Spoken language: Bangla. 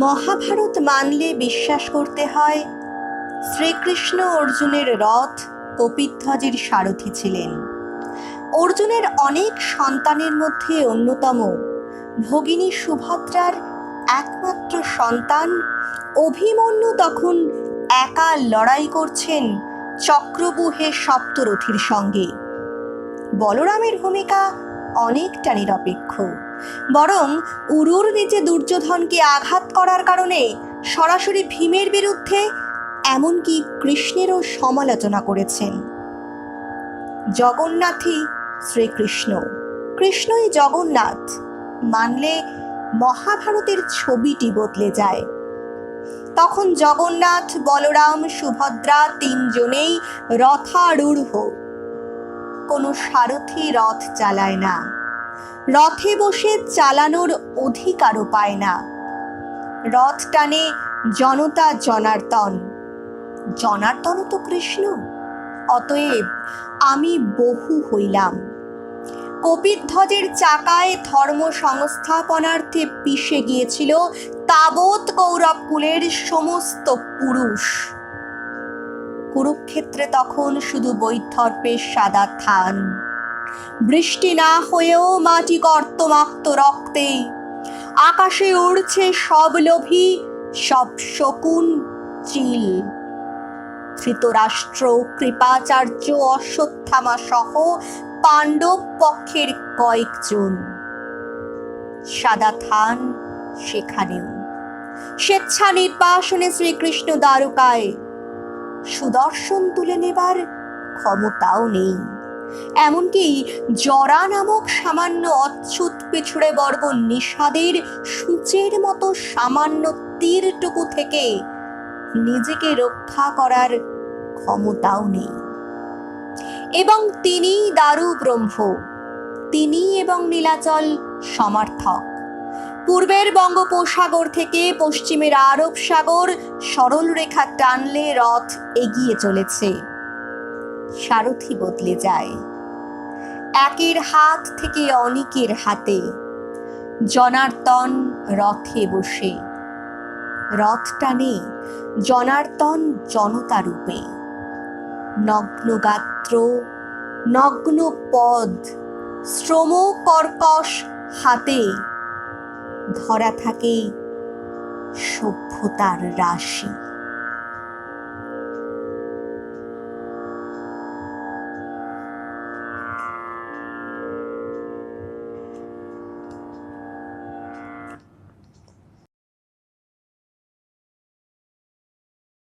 মহাভারত মানলে বিশ্বাস করতে হয় শ্রীকৃষ্ণ অর্জুনের রথ কপিধ্বজের সারথি ছিলেন। অর্জুনের অনেক সন্তানের মধ্যে অন্যতম ভগিনী সুভদ্রার একমাত্র সন্তান অভিমন্যু তখন একা লড়াই করছেন চক্রব্যূহে সপ্তরথীর সঙ্গে। বলরামের ভূমিকা অনেকটা নিরপেক্ষ, বরং উরুর নিচে দুর্যোধনকে আঘাত করার কারণে সরাসরি ভীমের বিরুদ্ধে এমনকি কৃষ্ণেরও সমালোচনা করেছেন। জগন্নাথই শ্রীকৃষ্ণ, কৃষ্ণই জগন্নাথ মানলে মহাভারতের ছবিটি বদলে যায়। তখন জগন্নাথ, বলরাম, সুভদ্রা তিনজনেই রথারূঢ়। কোনো সারথি রথ চালায় না, রথে বসে চালানোর অধিকারও পায় না। রথ টানে জনতা জনার্দন, জনার্দনও তো কৃষ্ণ। অতএব আমি বহু হইলাম। কপিধ্বজের চাকায় ধর্ম সংস্থাপনার্থে পিষে গিয়েছিল তাবৎ কৌরব কুলের সমস্ত পুরুষ। কুরুক্ষেত্রে তখন শুধু বৈদর্ভের সাদা থান, বৃষ্টি না হয়েও মাটি কর্তমাক্ত রক্তে। আকাশে উড়ছে সব লোভী, সব শকুন চিল। ধৃতরাষ্ট্র, কৃপাচার্য, অশ্বত্থামা সহ পাণ্ডব পক্ষের কয়েকজন। সাদা থান সেখানেও। স্বেচ্ছা নির্বাসনে শ্রীকৃষ্ণ দ্বারকায়। সুদর্শন তুলে নেবার ক্ষমতাও নেই। এমনকি জরা নামক সামান্য অচ্যুত পিছড়ে বর্গ নিষাদের সূচের মতো সামান্য তীরটুকু থেকে নিজেকে রক্ষা করার ক্ষমতাও নেই। এবং তিনি দারু ব্রহ্ম, তিনি এবং নীলাচল সমার্থক। পূর্বের বঙ্গোপসাগর থেকে পশ্চিমের আরব সাগর সরল রেখা টানলে রথ এগিয়ে চলেছে। সারথি বদলে যায়, একের হাত থেকে অনেকের হাতে। জনার্দন রথে বসে, রথ টানে জনার্দন জনতা রূপে। নগ্ন গাত্র, নগ্ন পদ, শ্রম কর্কশ হাতে ধরা থাকে সভ্যতার রাশি।